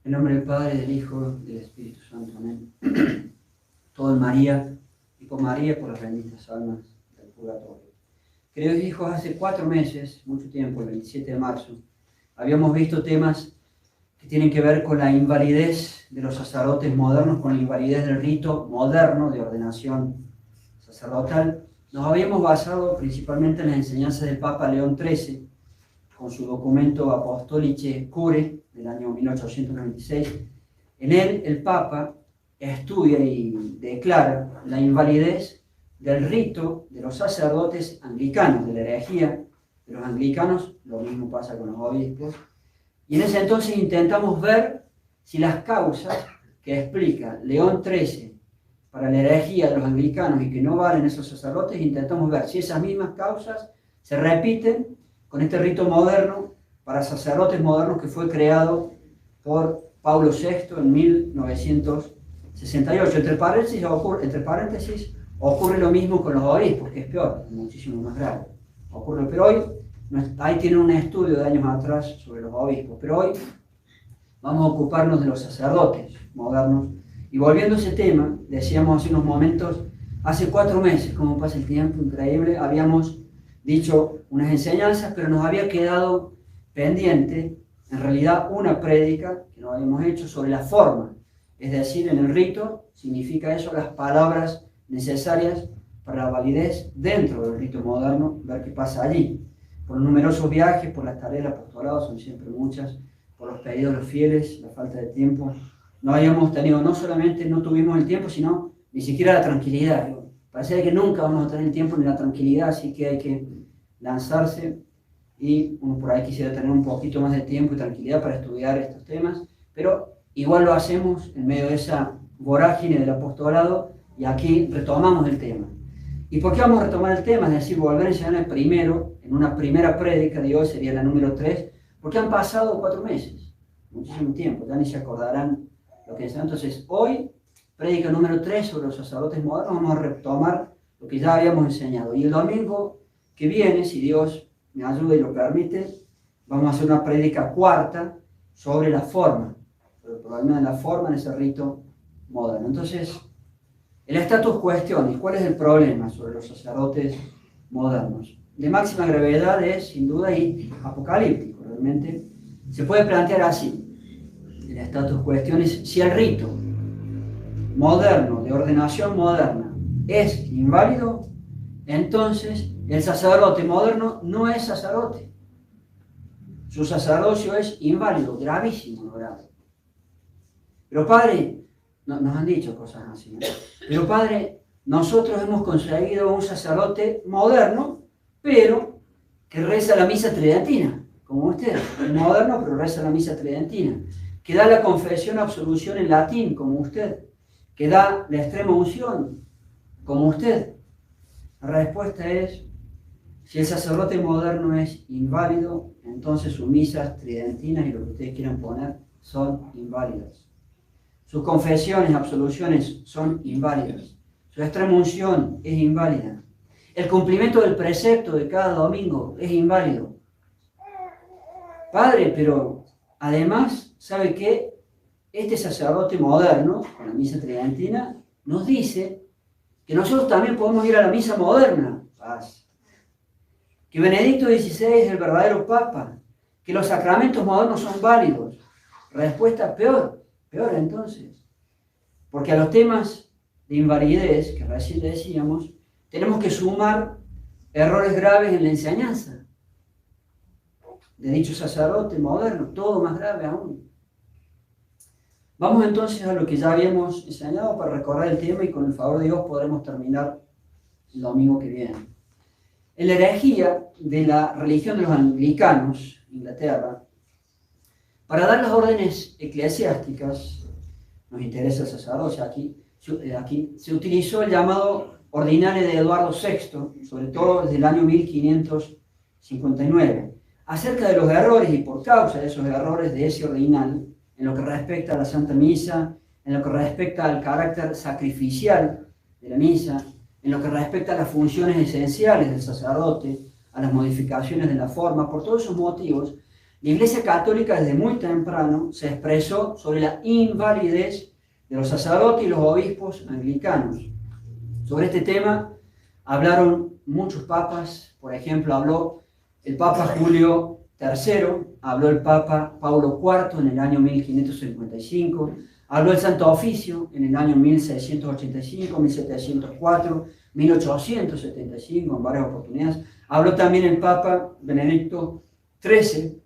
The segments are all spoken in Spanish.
En nombre del Padre, del Hijo y del Espíritu Santo. Amén. Todo en María y por María por las benditas almas del purgatorio. Queridos hijos, hace 4 meses, mucho tiempo, el 27 de marzo, habíamos visto temas que tienen que ver con la invalidez de los sacerdotes modernos, con la invalidez del rito moderno de ordenación sacerdotal. Nos habíamos basado principalmente en las enseñanzas del Papa León XIII, con su documento Apostolice Cure del año 1896. En él, el Papa estudia y declara la invalidez del rito de los sacerdotes anglicanos, de la herejía de los anglicanos. Lo mismo pasa con los obispos. Y en ese entonces intentamos ver si las causas que explica León XIII para la herejía de los anglicanos y que no valen esos sacerdotes, intentamos ver si esas mismas causas se repiten con este rito moderno para sacerdotes modernos que fue creado por Pablo VI en 1968. Entre paréntesis, ocurre lo mismo con los obispos, que es peor, muchísimo más grave. Pero hoy, ahí tienen un estudio de años atrás sobre los obispos, pero hoy vamos a ocuparnos de los sacerdotes modernos. Y volviendo a ese tema, decíamos hace unos momentos, hace 4 meses, como pasa el tiempo, increíble, habíamos dicho unas enseñanzas, pero nos había quedado pendiente, en realidad, una prédica que no habíamos hecho sobre la forma. Es decir, en el rito significa eso, las palabras necesarias para la validez dentro del rito moderno, ver qué pasa allí. Por los numerosos viajes, por las tareas del apostolado, son siempre muchas, por los pedidos de los fieles, la falta de tiempo. No habíamos tenido, no solamente no tuvimos el tiempo, sino ni siquiera la tranquilidad. Parece que nunca vamos a tener el tiempo ni la tranquilidad, así que hay que lanzarse y uno por ahí quisiera tener un poquito más de tiempo y tranquilidad para estudiar estos temas, pero igual lo hacemos en medio de esa vorágine del apostolado y aquí retomamos el tema. ¿Y por qué vamos a retomar el tema? Es decir, volver a enseñar primero, en una primera prédica de hoy, sería la número 3, porque han pasado 4 meses, muchísimo tiempo, ya ni se acordarán lo que es. Entonces, hoy, prédica número 3 sobre los sacerdotes modernos, vamos a retomar lo que ya habíamos enseñado. Y el domingo que viene, si Dios me ayuda y lo permite, vamos a hacer una prédica 4 sobre la forma, sobre el problema de la forma en ese rito moderno. Entonces, el status questionis, ¿cuál es el problema sobre los sacerdotes modernos? De máxima gravedad es, sin duda, y apocalíptico. Realmente se puede plantear así. El status questionis, si el rito moderno, de ordenación moderna, es inválido, entonces el sacerdote moderno no es sacerdote. Su sacerdocio es inválido, gravísimo, no grave. Pero padre, nos han dicho cosas así, ¿no? Pero padre, nosotros hemos conseguido un sacerdote moderno, pero que reza la misa tridentina, como usted. Es moderno, pero reza la misa tridentina. Que da la confesión absolución en latín, como usted. Que da la extrema unción, como usted. La respuesta es, si el sacerdote moderno es inválido, entonces sus misas tridentinas y lo que ustedes quieran poner son inválidas. Sus confesiones, absoluciones son inválidas. Su extrema unción es inválida. El cumplimiento del precepto de cada domingo es inválido. Padre, pero además, ¿sabe qué? Este sacerdote moderno, con la misa tridentina, nos dice que nosotros también podemos ir a la misa moderna. Que Benedicto XVI es el verdadero Papa. Que los sacramentos modernos son válidos. Respuesta peor entonces. Porque a los temas de invalidez, que recién decíamos, tenemos que sumar errores graves en la enseñanza de dicho sacerdote moderno, todo más grave aún. Vamos entonces a lo que ya habíamos enseñado para recordar el tema y con el favor de Dios podremos terminar el domingo que viene. En la herejía de la religión de los anglicanos, Inglaterra, para dar las órdenes eclesiásticas, nos interesa el sacerdocio aquí se utilizó el llamado ordinario de Eduardo VI, sobre todo desde el año 1559, acerca de los errores y por causa de esos errores de ese ordinal, en lo que respecta a la Santa Misa, en lo que respecta al carácter sacrificial de la misa, en lo que respecta a las funciones esenciales del sacerdote, a las modificaciones de la forma, por todos esos motivos, La Iglesia Católica desde muy temprano se expresó sobre la invalidez de los sacerdotes y los obispos anglicanos. Sobre este tema hablaron muchos papas, por ejemplo, habló el Papa Julio III, habló el Papa Paulo IV en el año 1555, habló el Santo Oficio en el año 1685, 1704, 1875, en varias oportunidades. Habló también el Papa Benedicto XIII,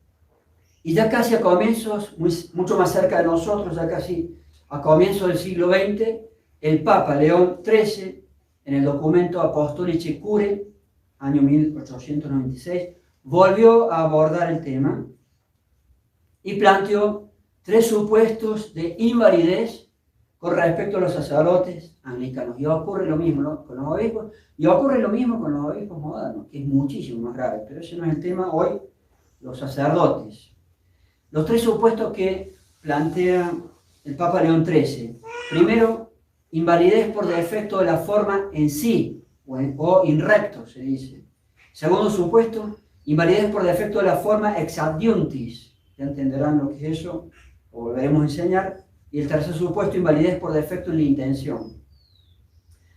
y ya casi a comienzos, mucho más cerca de nosotros, ya casi a comienzos del siglo XX, el Papa León XIII, en el documento Apostolici Curae, año 1896, volvió a abordar el tema y planteó 3 supuestos de invalidez con respecto a los sacerdotes anglicanos. Y ocurre lo mismo con los obispos, y ocurre lo mismo con los obispos modernos, que es muchísimo más grave, pero ese no es el tema hoy, los sacerdotes. Los 3 supuestos que plantea el Papa León XIII. Primero, invalidez por defecto de la forma en sí, o in recto se dice. Segundo supuesto, invalidez por defecto de la forma ex adiuntis. Ya entenderán lo que es eso, o volveremos a enseñar. Y el tercer supuesto, invalidez por defecto en la intención.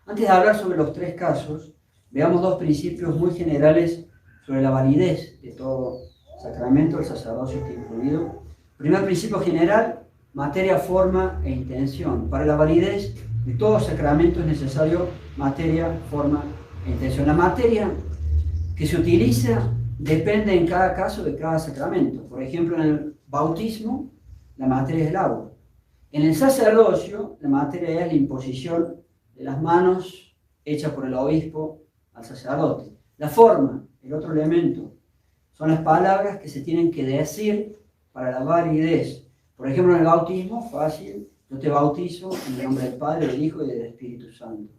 Antes de hablar sobre los 3 casos, veamos 2 principios muy generales sobre la validez de todo sacramento, el sacerdocio está incluido. Primer principio general, materia, forma e intención. Para la validez de todo sacramento es necesario materia, forma e intención. La materia que se utiliza depende en cada caso de cada sacramento. Por ejemplo, en el bautismo, la materia es el agua. En el sacerdocio, la materia es la imposición de las manos hecha por el obispo al sacerdote. La forma, el otro elemento, son las palabras que se tienen que decir para la validez. Por ejemplo, en el bautismo, fácil, yo te bautizo en el nombre del Padre, del Hijo y del Espíritu Santo.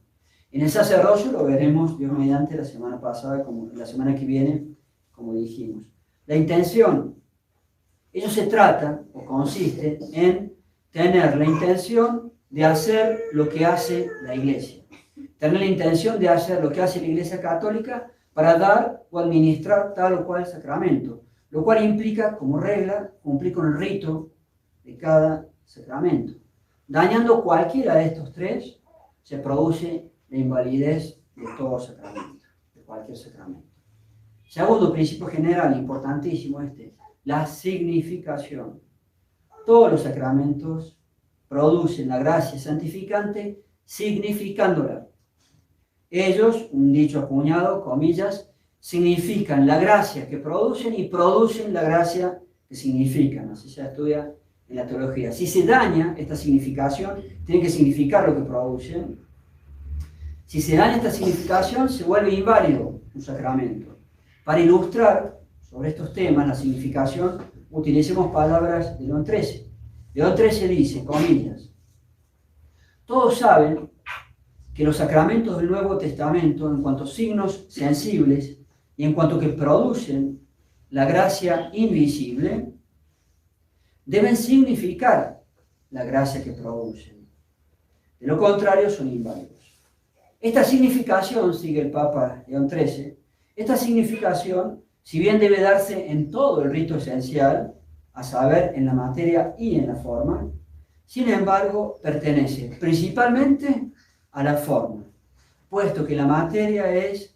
En el sacerdocio lo veremos Dios mediante la semana pasada, como la semana que viene, como dijimos. La intención, ello se trata o consiste en tener la intención de hacer lo que hace la Iglesia. Tener la intención de hacer lo que hace la Iglesia Católica para dar o administrar tal o cual sacramento, lo cual implica como regla cumplir con el rito de cada sacramento. Dañando cualquiera de estos 3, se produce la invalidez de todo sacramento, de cualquier sacramento. Segundo principio general, importantísimo la significación. Todos los sacramentos producen la gracia santificante significándola. Ellos, un dicho acuñado, comillas, significan la gracia que producen y producen la gracia que significan. Así se estudia en la teología. Si se daña esta significación, tiene que significar lo que producen. Si se daña esta significación, se vuelve inválido un sacramento. Para ilustrar sobre estos temas, la significación, utilicemos palabras de León XIII. León XIII dice, comillas, todos saben que los sacramentos del Nuevo Testamento, en cuanto a signos sensibles y en cuanto que producen la gracia invisible, deben significar la gracia que producen. De lo contrario, son inválidos. Esta significación, sigue el Papa León XIII, esta significación, si bien debe darse en todo el rito esencial, a saber, en la materia y en la forma, sin embargo, pertenece principalmente a la forma, puesto que la materia es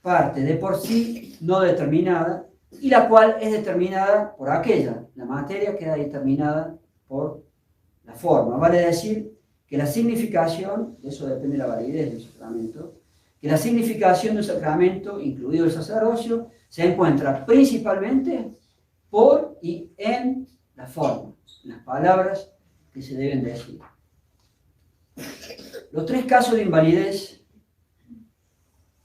parte de por sí no determinada, y la cual es determinada por aquella. La materia queda determinada por la forma. Vale decir que la significación, de eso depende la validez del sacramento, que la significación del sacramento, incluido el sacerdocio, se encuentra principalmente por y en la forma, en las palabras que se deben decir. Los 3 casos de invalidez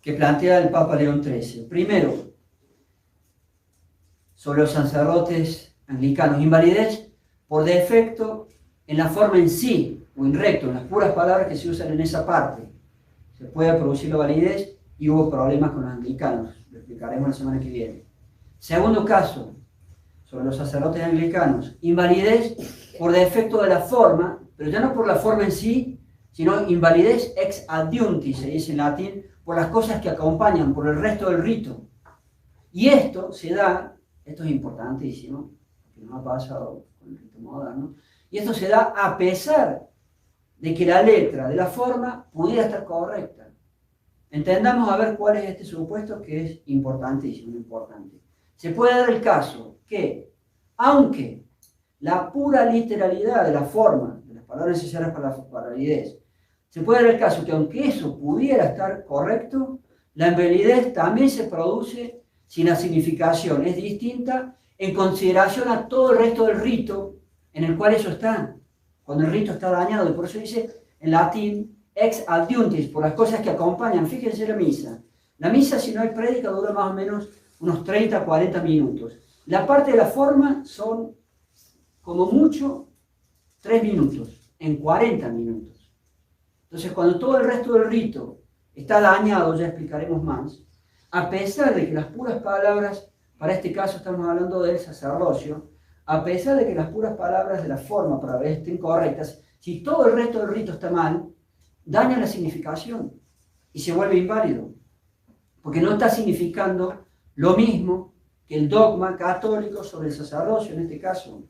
que plantea el Papa León XIII. Primero, sobre los sacerdotes anglicanos, invalidez por defecto en la forma en sí, o in recto, en las puras palabras que se usan en esa parte. Se puede producir la validez y hubo problemas con los anglicanos, lo explicaremos la semana que viene. Segundo caso, sobre los sacerdotes anglicanos, invalidez por defecto de la forma, pero ya no por la forma en sí, sino invalidez ex adiunti, se dice en latín, por las cosas que acompañan, por el resto del rito. Y esto se da, esto es importantísimo, que nos ha pasado con el rito moderno. Y esto se da a pesar de que la letra de la forma pudiera estar correcta. Entendamos a ver cuál es este supuesto que es importantísimo, importante. Se puede dar el caso que, aunque la pura literalidad de la forma, de las palabras necesarias para la validez, se puede dar el caso que aunque eso pudiera estar correcto, la invalidez también se produce si la significación es distinta en consideración a todo el resto del rito en el cual eso está. Cuando el rito está dañado, y por eso dice en latín ex adiuntis, por las cosas que acompañan. Fíjense la misa. La misa, si no hay prédica, dura más o menos unos 30 a 40 minutos. La parte de la forma son, como mucho, 3 minutos, en 40 minutos. Entonces, cuando todo el resto del rito está dañado, ya explicaremos más, a pesar de que las puras palabras, para este caso estamos hablando del sacerdocio, a pesar de que las puras palabras de la forma para ver estén correctas, si todo el resto del rito está mal, daña la significación y se vuelve inválido, porque no está significando lo mismo que el dogma católico sobre el sacerdocio en este caso.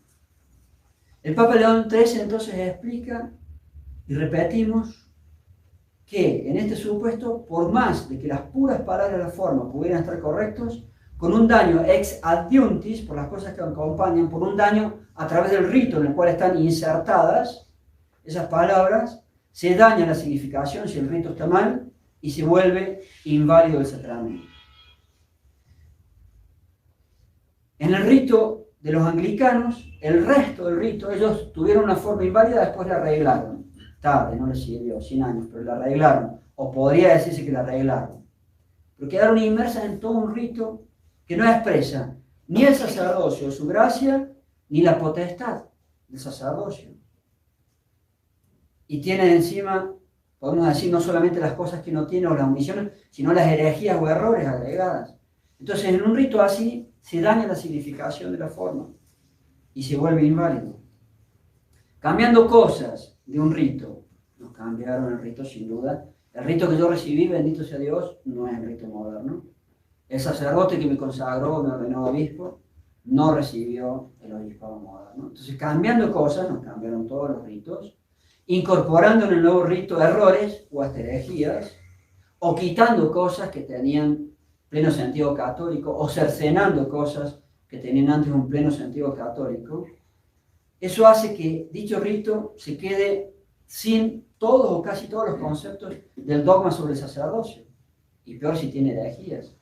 El Papa León XIII entonces explica, y repetimos, que en este supuesto, por más de que las puras palabras de la forma pudieran estar correctos, con un daño ex adiuntis, por las cosas que acompañan, por un daño a través del rito en el cual están insertadas esas palabras, se daña la significación si el rito está mal y se vuelve inválido el sacramento. En el rito de los anglicanos, el resto del rito, ellos tuvieron una forma inválida, después la arreglaron. Tarde, no les sirvió, 100 años, pero la arreglaron. O podría decirse que la arreglaron. Pero quedaron inmersas en todo un rito que no expresa ni el sacerdocio, su gracia, ni la potestad del sacerdocio. Y tiene encima, podemos decir, no solamente las cosas que no tiene o las omisiones, sino las herejías o errores agregadas. Entonces, en un rito así, se daña la significación de la forma y se vuelve inválido. Cambiando cosas de un rito, nos cambiaron el rito sin duda. El rito que yo recibí, bendito sea Dios, no es el rito moderno. El sacerdote que me consagró, me ordenó obispo, no recibió el obispado moderno. Entonces, cambiando cosas, nos cambiaron todos los ritos, incorporando en el nuevo rito errores o hasta herejías, o quitando cosas que tenían pleno sentido católico, o cercenando cosas que tenían antes un pleno sentido católico. Eso hace que dicho rito se quede sin todos o casi todos los conceptos del dogma sobre el sacerdocio, y peor si tiene herejías.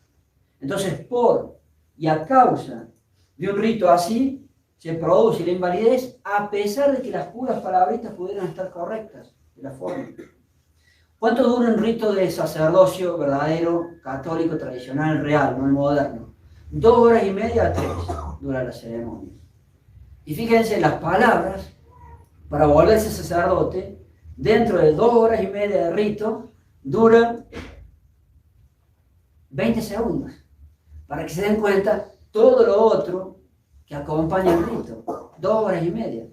Entonces, por y a causa de un rito así, se produce la invalidez a pesar de que las puras palabritas pudieran estar correctas de la forma. ¿Cuánto dura un rito de sacerdocio verdadero, católico, tradicional, real, no el moderno? 2 horas y media a 3 dura la ceremonia. Y fíjense, las palabras, para volverse sacerdote, dentro de 2 horas y media de rito, duran 20 segundos. Para que se den cuenta todo lo otro que acompaña el rito. 2 horas y media.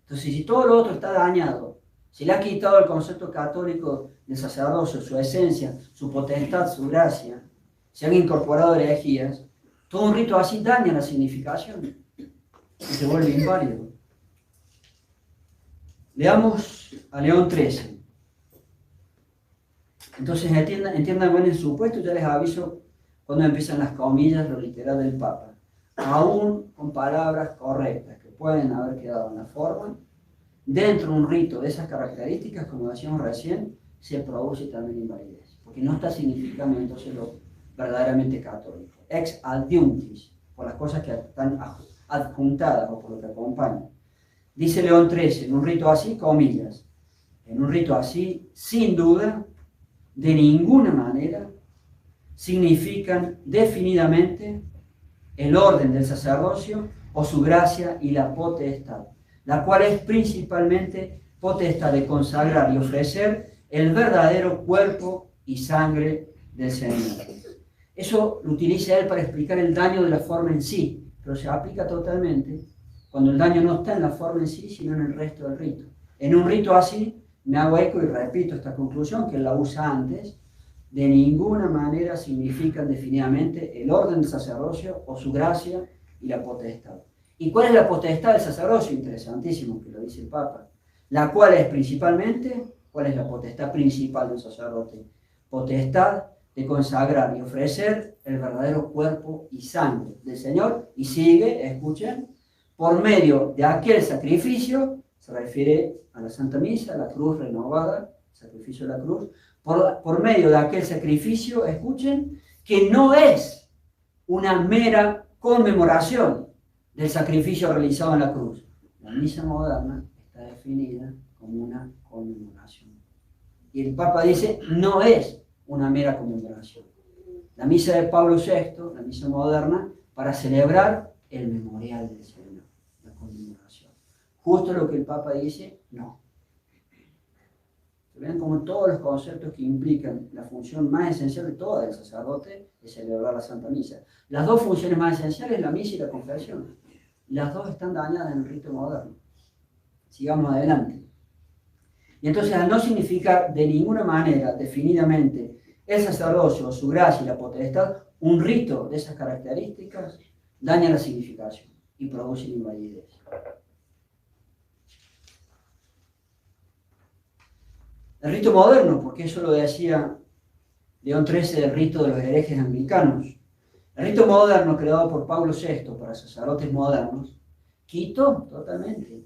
Entonces, si todo lo otro está dañado, se le ha quitado el concepto católico del sacerdocio, su esencia, su potestad, su gracia, se han incorporado herejías, todo un rito así daña la significación y se vuelve inválido. Leamos a León XIII. Entonces entiendan bien el supuesto, ya les aviso cuando empiezan las comillas, lo literal del Papa. Aún con palabras correctas que pueden haber quedado en la forma, dentro de un rito de esas características, como decíamos recién, se produce también invalidez, porque no está significando entonces lo verdaderamente católico. Ex adiuntis, por las cosas que están adjuntadas o por lo que acompañan. Dice León XIII, en un rito así, comillas, en un rito así, sin duda, de ninguna manera, significan definidamente el orden del sacerdocio o su gracia y la potestad, la cual es principalmente potestad de consagrar y ofrecer el verdadero cuerpo y sangre del Señor. Eso lo utiliza él para explicar el daño de la forma en sí, pero se aplica totalmente cuando el daño no está en la forma en sí, sino en el resto del rito. En un rito así, me hago eco y repito esta conclusión, que él la usa antes, de ninguna manera significan definitivamente el orden del sacerdocio o su gracia y la potestad. ¿Y cuál es la potestad del sacerdocio? Interesantísimo que lo dice el Papa. La cual es principalmente, ¿cuál es la potestad principal del sacerdote? Potestad de consagrar y ofrecer el verdadero cuerpo y sangre del Señor. Y sigue, escuchen, por medio de aquel sacrificio, se refiere a la Santa Misa, la cruz renovada, sacrificio de la cruz, por medio de aquel sacrificio, escuchen, que no es una mera conmemoración del sacrificio realizado en la cruz. La misa moderna está definida como una conmemoración. Y el Papa dice, no es una mera conmemoración. La misa de Pablo VI, la misa moderna, para celebrar el memorial del Señor, la conmemoración. Justo lo que el Papa dice, no. Vean como todos los conceptos que implican la función más esencial de toda del sacerdote es celebrar la Santa Misa. Las dos funciones más esenciales, la misa y la confesión. Las dos están dañadas en el rito moderno. Sigamos adelante. Y entonces, al no significar de ninguna manera, definidamente, el sacerdocio, su gracia y la potestad, un rito de esas características, daña la significación y produce invalidez. El rito moderno, porque eso lo decía León XIII del rito de los herejes anglicanos. El rito moderno creado por Pablo VI para sacerdotes modernos quitó totalmente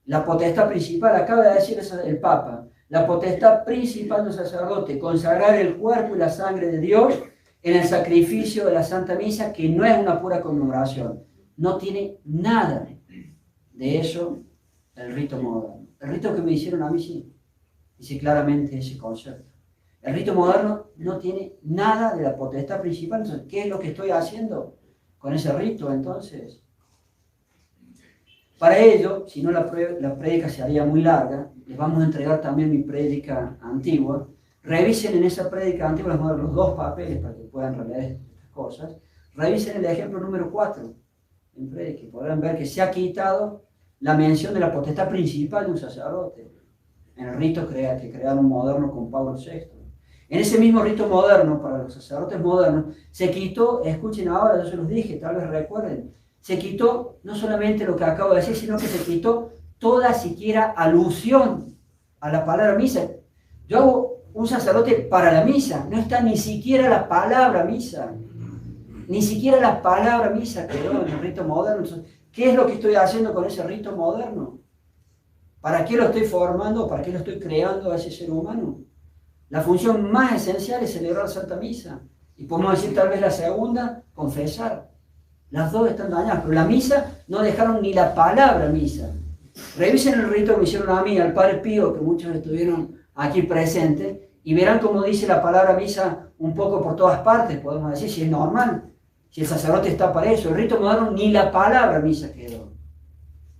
la potestad principal, acaba de decir el Papa, la potestad principal del sacerdote, consagrar el cuerpo y la sangre de Dios en el sacrificio de la Santa Misa, que no es una pura conmemoración. No tiene nada de eso el rito moderno. El rito que me hicieron a mí sí, dice claramente ese concepto. El rito moderno no tiene nada de la potestad principal. Entonces, ¿qué es lo que estoy haciendo con ese rito entonces? Para ello, si no la prédica se haría muy larga, les vamos a entregar también mi prédica antigua. Revisen en esa prédica antigua, les voy a dar los dos papeles para que puedan releer estas cosas. Revisen el ejemplo número 4 en prédica y podrán ver que se ha quitado la mención de la potestad principal de un sacerdote en el rito que crearon moderno con Pablo VI. En ese mismo rito moderno, para los sacerdotes modernos, se quitó, escuchen ahora, yo se los dije, tal vez recuerden, se quitó no solamente lo que acabo de decir, sino que se quitó toda siquiera alusión a la palabra misa. Yo hago un sacerdote para la misa, no está ni siquiera la palabra misa. Ni siquiera la palabra misa quedó en el rito moderno. Entonces, ¿qué es lo que estoy haciendo con ese rito moderno? ¿Para qué lo estoy formando? ¿Para qué lo estoy creando a ese ser humano? La función más esencial es celebrar la Santa Misa. Y podemos decir tal vez la segunda, confesar. Las dos están dañadas, pero la misa no dejaron ni la palabra misa. Revisen el rito que me hicieron a mí, al Padre Pío, que muchos estuvieron aquí presentes, y verán cómo dice la palabra misa un poco por todas partes, podemos decir, si es normal, si el sacerdote está para eso. El rito moderno ni la palabra misa quedó.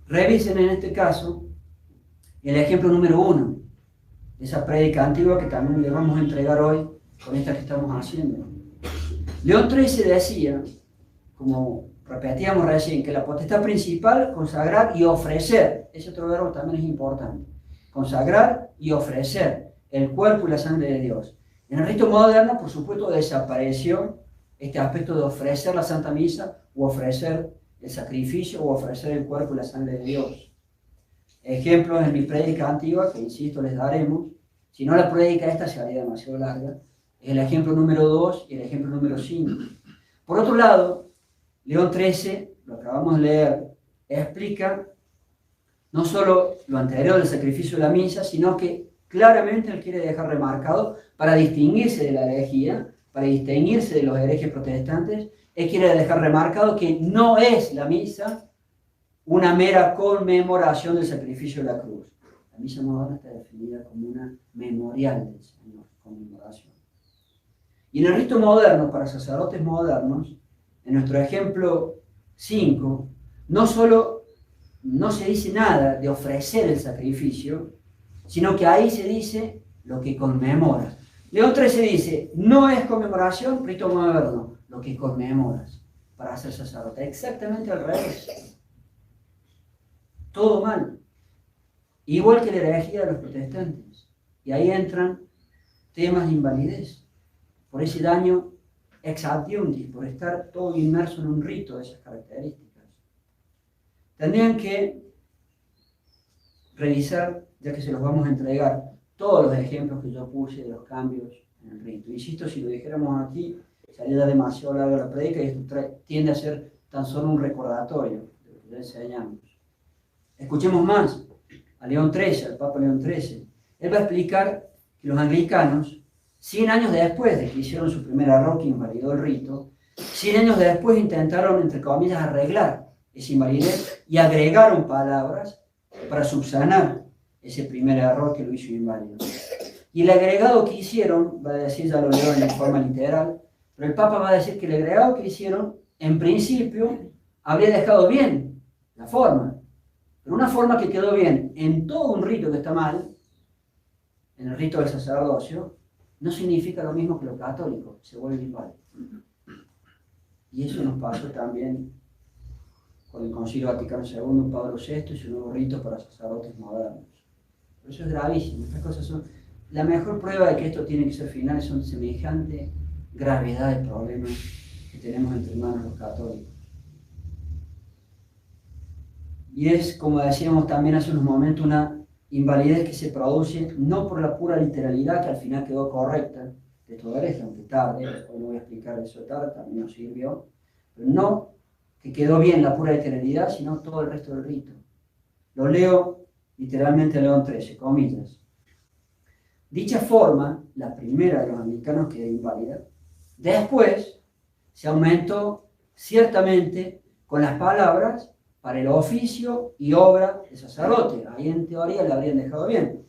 Revisen en este caso el ejemplo número 1, de esa prédica antigua que también le vamos a entregar hoy con esta que estamos haciendo. León XIII decía, como repetíamos recién, que la potestad principal, consagrar y ofrecer, ese otro verbo también es importante, consagrar y ofrecer el cuerpo y la sangre de Dios. En el rito moderno, por supuesto, desapareció este aspecto de ofrecer la Santa Misa, o ofrecer el sacrificio, o ofrecer el cuerpo y la sangre de Dios. Ejemplos en mi prédica antigua, que insisto les daremos, si no la prédica esta se haría demasiado larga, es el ejemplo número 2 y el ejemplo número 5. Por otro lado, León XIII, lo acabamos de leer, explica no solo lo anterior del sacrificio de la misa, sino que claramente él quiere dejar remarcado, para distinguirse de la herejía, para distinguirse de los herejes protestantes, él quiere dejar remarcado que no es la misa una mera conmemoración del sacrificio de la cruz. La misa moderna está definida como una memorial del Señor, conmemoración. Y en el rito moderno, para sacerdotes modernos, en nuestro ejemplo 5, no solo no se dice nada de ofrecer el sacrificio, sino que ahí se dice lo que conmemora. León XIII dice, no es conmemoración, rito moderno, lo que conmemoras para ser sacerdote. Exactamente al revés. Todo mal. Igual que la herejía de los protestantes. Y ahí entran temas de invalidez. Por ese daño ex adiuntis, por estar todo inmerso en un rito de esas características. tendrían que revisar, ya que se los vamos a entregar, todos los ejemplos que yo puse de los cambios en el rito. Insisto, si lo dijéramos aquí, sería demasiado larga la predica y esto tiende a ser tan solo un recordatorio de lo que ya enseñamos. Escuchemos más a León XIII, al Papa León XIII. Él va a explicar que los anglicanos, 100 años después de que hicieron su primer error que invalidó el rito, 100 años después intentaron, entre comillas, arreglar esa invalidez y agregaron palabras para subsanar ese primer error que lo hizo inválido. Y el agregado que hicieron, va a decir, ya lo leo en forma literal, pero el Papa va a decir que el agregado que hicieron, en principio, habría dejado bien la forma, pero una forma que quedó bien en todo un rito que está mal, en el rito del sacerdocio, no significa lo mismo que lo católico, se vuelve inválido. Y eso nos pasó también con el Concilio Vaticano II, Pablo VI y su nuevo rito para sacerdotes modernos. Por eso es gravísimo. Estas cosas son... La mejor prueba de que esto tiene que ser final son semejante gravedad de problemas que tenemos entre manos los católicos. Y es, como decíamos también hace unos momentos, una invalidez que se produce no por la pura literalidad, que al final quedó correcta, de todo esto, aunque tarde, hoy no voy a explicar eso tarde, también nos sirvió, pero no que quedó bien la pura literalidad, sino todo el resto del rito. Lo leo literalmente León XIII, comillas. Dicha forma, la primera de los anglicanos, quedó inválida. Después se aumentó ciertamente con las palabras para el oficio y obra de sacerdote. Ahí en teoría la habrían dejado bien.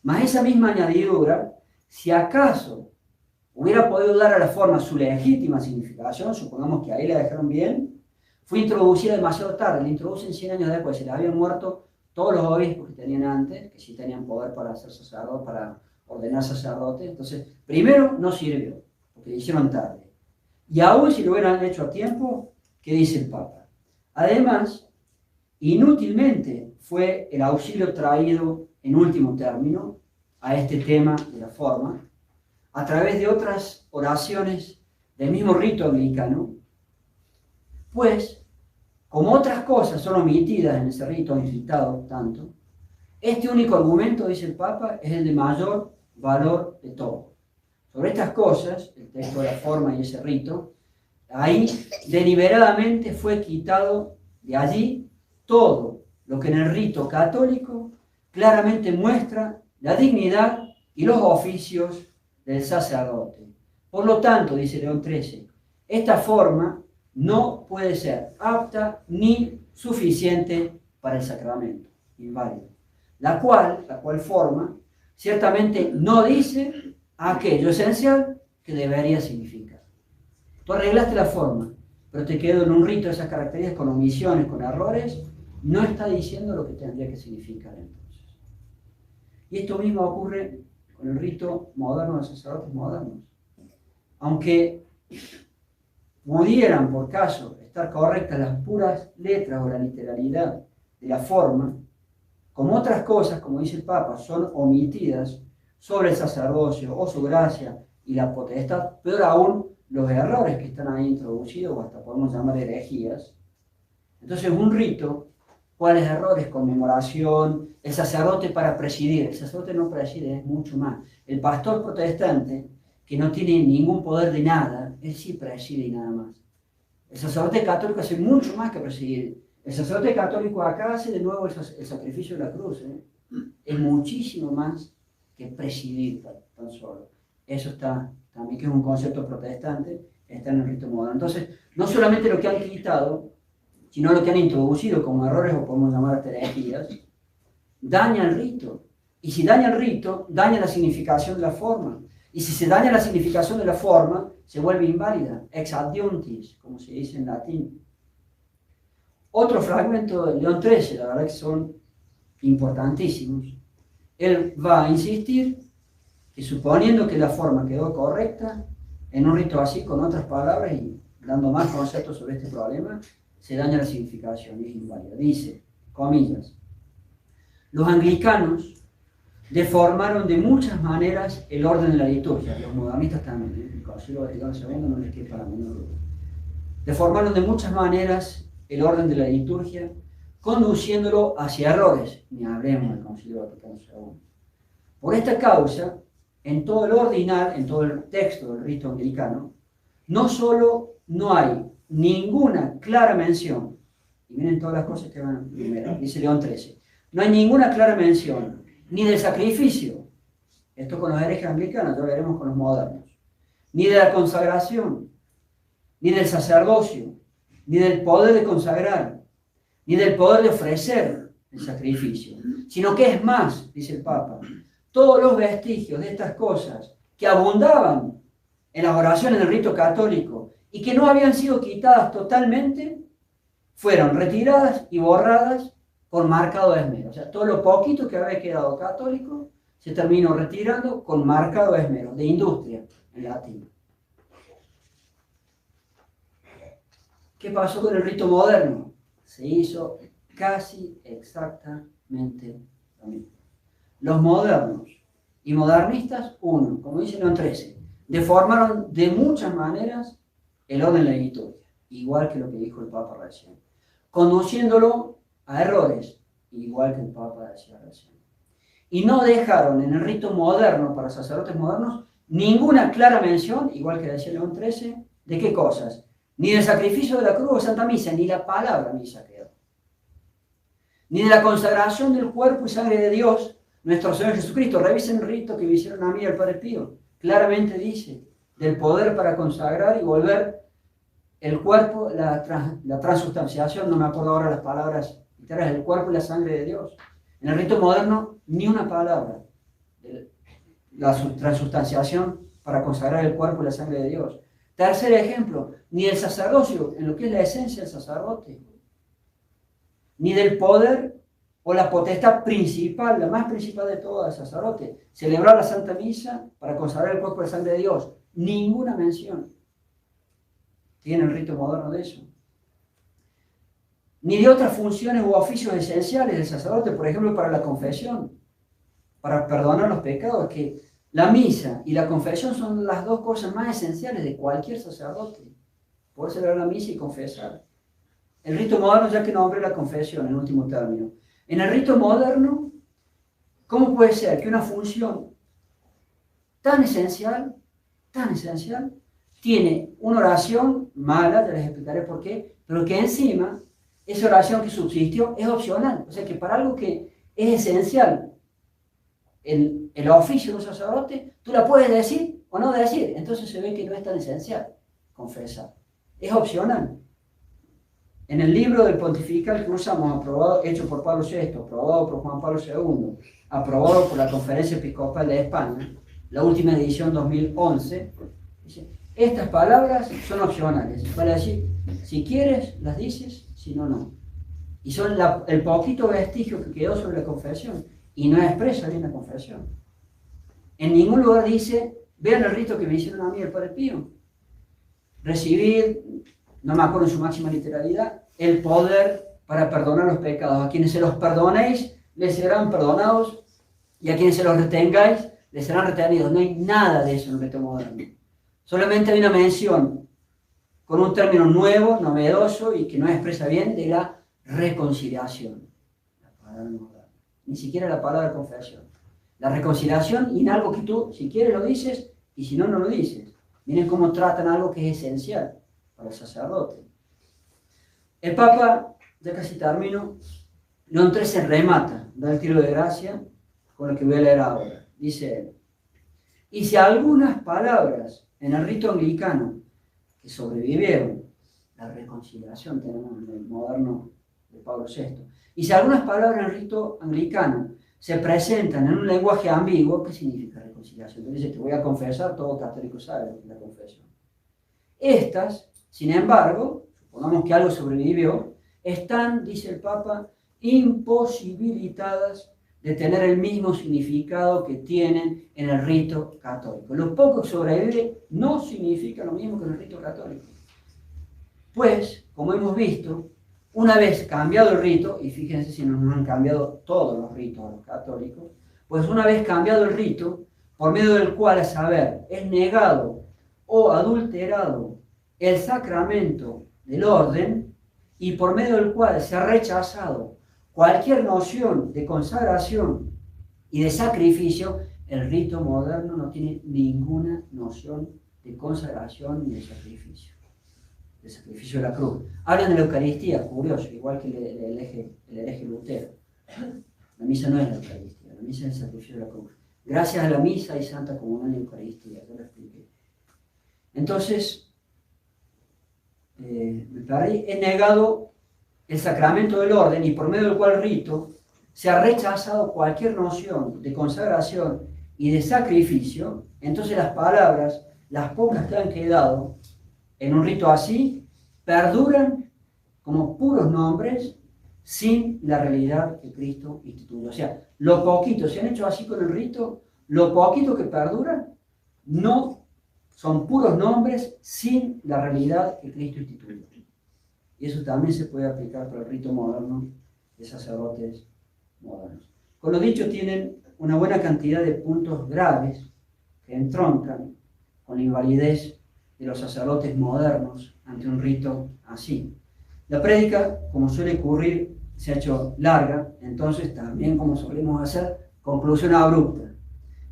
Mas esa misma añadidura, si acaso hubiera podido dar a la forma su legítima significación, supongamos que ahí la dejaron bien, fue introducida demasiado tarde. La introducen 100 años después. Se les habían muerto todos los obispos que tenían antes, que sí tenían poder para ser sacerdote, para ordenar sacerdote. Entonces, primero no sirvió, porque lo hicieron tarde. Y aún si lo hubieran hecho a tiempo, ¿qué dice el Papa? Además, inútilmente fue el auxilio traído en último término a este tema de la forma, a través de otras oraciones del mismo rito anglicano, pues, como otras cosas son omitidas en ese rito, incitado tanto, este único argumento, dice el Papa, es el de mayor valor de todo. Sobre estas cosas, el texto de la forma y ese rito, ahí deliberadamente fue quitado de allí todo lo que en el rito católico claramente muestra la dignidad y los oficios del sacerdote. Por lo tanto, dice León XIII, esta forma no puede ser apta ni suficiente para el sacramento, inválido. La cual forma ciertamente no dice aquello esencial que debería significar. Tú arreglaste la forma, pero te quedó en un rito de esas características con omisiones, con errores, no está diciendo lo que tendría que significar entonces. Y esto mismo ocurre con el rito moderno de los sacerdotes modernos. Aunque pudieran, por caso, estar correctas las puras letras o la literalidad de la forma, como otras cosas, como dice el Papa, son omitidas sobre el sacerdocio o su gracia y la potestad, peor aún los errores que están ahí introducidos, o hasta podemos llamar herejías. Entonces, un rito, ¿cuáles errores? Conmemoración, el sacerdote para presidir. El sacerdote no preside, es mucho más. El pastor protestante, que no tiene ningún poder de nada, él sí preside y nada más. El sacerdote católico hace mucho más que presidir. El sacerdote católico acá hace de nuevo el sacrificio de la cruz. Es muchísimo más que presidir tan solo. Eso está también, que es un concepto protestante, está en el rito moderno. Entonces, no solamente lo que han quitado, sino lo que han introducido como errores, o podemos llamar herejías, daña el rito. Y si daña el rito, daña la significación de la forma. Y si se daña la significación de la forma, se vuelve inválida, ex adjunctis, como se dice en latín. Otro fragmento de León XIII, la verdad que son importantísimos. Él va a insistir que, suponiendo que la forma quedó correcta, en un rito así, con otras palabras y dando más conceptos sobre este problema, se daña la significación y es inválida. Dice, comillas, los anglicanos deformaron de muchas maneras el orden de la liturgia. Los modernistas también, el Concilio Vaticano II no les quepa la menor duda. Deformaron de muchas maneras el orden de la liturgia, conduciéndolo hacia errores. Ni hablemos del Concilio Vaticano II. Por esta causa, en todo el ordinal, en todo el texto del rito anglicano, no solo no hay ninguna clara mención, y miren todas las cosas que van primero, dice León XIII, no hay ninguna clara mención ni del sacrificio, esto con los herejes anglicanos, ya veremos con los modernos, ni de la consagración, ni del sacerdocio, ni del poder de consagrar, ni del poder de ofrecer el sacrificio, sino que es más, dice el Papa, todos los vestigios de estas cosas que abundaban en las oraciones del rito católico y que no habían sido quitadas totalmente, fueron retiradas y borradas con marcado esmero. O sea, todo lo poquito que había quedado católico se terminó retirando con marcado esmero, de industria, en latín. ¿Qué pasó con el rito moderno? Se hizo casi exactamente lo mismo. Los modernos y modernistas, uno, como dice León XIII, deformaron de muchas maneras el orden de la liturgia, igual que lo que dijo el Papa recién, conduciéndolo a errores, igual que el Papa decía recién. Y no dejaron en el rito moderno, para sacerdotes modernos, ninguna clara mención, igual que decía León XIII, ¿de qué cosas? Ni del sacrificio de la cruz o Santa Misa, ni la palabra misa quedó. Ni de la consagración del cuerpo y sangre de Dios, nuestro Señor Jesucristo. Revisen el rito que me hicieron a mí el Padre Pío. Claramente dice, del poder para consagrar y volver el cuerpo, la transustanciación, no me acuerdo ahora las palabras literales, el cuerpo y la sangre de Dios. En el rito moderno, ni una palabra. La transustanciación para consagrar el cuerpo y la sangre de Dios. Tercer ejemplo, ni del sacerdocio, en lo que es la esencia del sacerdote, ni del poder o la potestad principal, la más principal de todas, del sacerdote, celebrar la Santa Misa para consagrar el cuerpo y la sangre de Dios. Ninguna mención tiene el rito moderno de eso. Ni de otras funciones u oficios esenciales del sacerdote, por ejemplo, para la confesión, para perdonar los pecados, que la misa y la confesión son las dos cosas más esenciales de cualquier sacerdote. Poder celebrar la misa y confesar. El rito moderno, ya que nombré la confesión en último término. En el rito moderno, ¿cómo puede ser que una función tan esencial, tiene una oración mala, te les explicaré por qué, pero que encima, esa oración que subsistió es opcional? O sea que para algo que es esencial, el oficio de un sacerdote, tú la puedes decir o no decir. Entonces se ve que no es tan esencial confesar. Es opcional. En el libro del pontifical que usamos, aprobado, hecho por Pablo VI, aprobado por Juan Pablo II, aprobado por la Conferencia Episcopal de España, la última edición 2011, dice, estas palabras son opcionales. Para decir, si quieres, las dices, si no, no. Y son el poquito vestigio que quedó sobre la confesión. Y no expresa bien la confesión. En ningún lugar dice, vean el rito que me hicieron a mí el Padre Pío. Recibir, no me acuerdo en su máxima literalidad, el poder para perdonar los pecados. A quienes se los perdonéis, les serán perdonados, y a quienes se los retengáis, les serán retenidos. No hay nada de eso en el rito moderno. Solamente hay una mención con un término nuevo, novedoso, y que no expresa bien, de la reconciliación. La palabra moderna. Ni siquiera la palabra confesión. La reconciliación y en algo que tú, si quieres, lo dices, y si no, no lo dices. Miren cómo tratan algo que es esencial para el sacerdote. El Papa, ya casi termino, León XIII remata, da el tiro de gracia con lo que voy a leer ahora. Dice él, y si algunas palabras en el rito anglicano que sobrevivieron, la reconciliación tenemos en el moderno de Pablo VI, y si algunas palabras en el rito anglicano se presentan en un lenguaje ambiguo, ¿qué significa reconciliación? Entonces dice, te voy a confesar, todo católico sabe lo que es la confesión. Estas, sin embargo, supongamos que algo sobrevivió, están, dice el Papa, imposibilitadas de tener el mismo significado que tienen en el rito católico. Lo poco que sobrevive no significa lo mismo que en el rito católico. Pues, como hemos visto, una vez cambiado el rito, y fíjense si nos han cambiado todos los ritos a los católicos, pues una vez cambiado el rito, por medio del cual, a saber, es negado o adulterado el sacramento del orden, y por medio del cual se ha rechazado cualquier noción de consagración y de sacrificio, el rito moderno no tiene ninguna noción de consagración ni de sacrificio de la cruz. Hablan de la Eucaristía, curioso, igual que el hereje Lutero. La misa no es la Eucaristía, la misa es el sacrificio de la cruz. Gracias a la misa y Santa Comunión y Eucaristía, yo lo expliqué. Entonces, he negado el sacramento del orden y por medio del cual rito se ha rechazado cualquier noción de consagración y de sacrificio. Entonces las palabras, las pocas que han quedado en un rito así, perduran como puros nombres sin la realidad que Cristo instituyó. O sea, lo poquito, se han hecho así con el rito, lo poquito que perdura no son puros nombres sin la realidad que Cristo instituyó. Y eso también se puede aplicar para el rito moderno de sacerdotes modernos. Con lo dicho, tienen una buena cantidad de puntos graves que entroncan con la invalidez de los sacerdotes modernos ante un rito así. La prédica, como suele ocurrir, se ha hecho larga, entonces también, como solemos hacer, conclusión abrupta.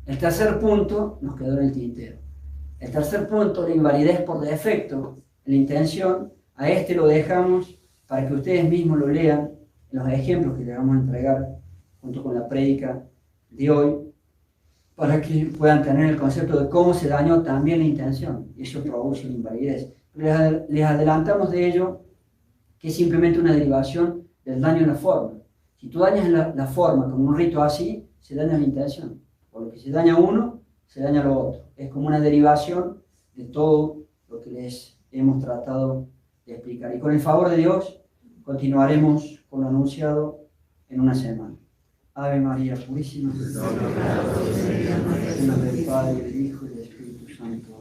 El tercer punto nos quedó en el tintero. El tercer punto, la invalidez por defecto, la intención, a este lo dejamos para que ustedes mismos lo lean en los ejemplos que les vamos a entregar junto con la prédica de hoy, para que puedan tener el concepto de cómo se dañó también la intención, y eso produce la invalidez. Les adelantamos de ello que es simplemente una derivación del daño en la forma. Si tú dañas la forma como un rito así, se daña la intención. Por lo que se daña uno, se daña lo otro. Es como una derivación de todo lo que les hemos tratado de explicar. Y con el favor de Dios, continuaremos con lo anunciado en una semana. Ave María Purísima, en nombre del Padre, del Hijo y del Espíritu Santo.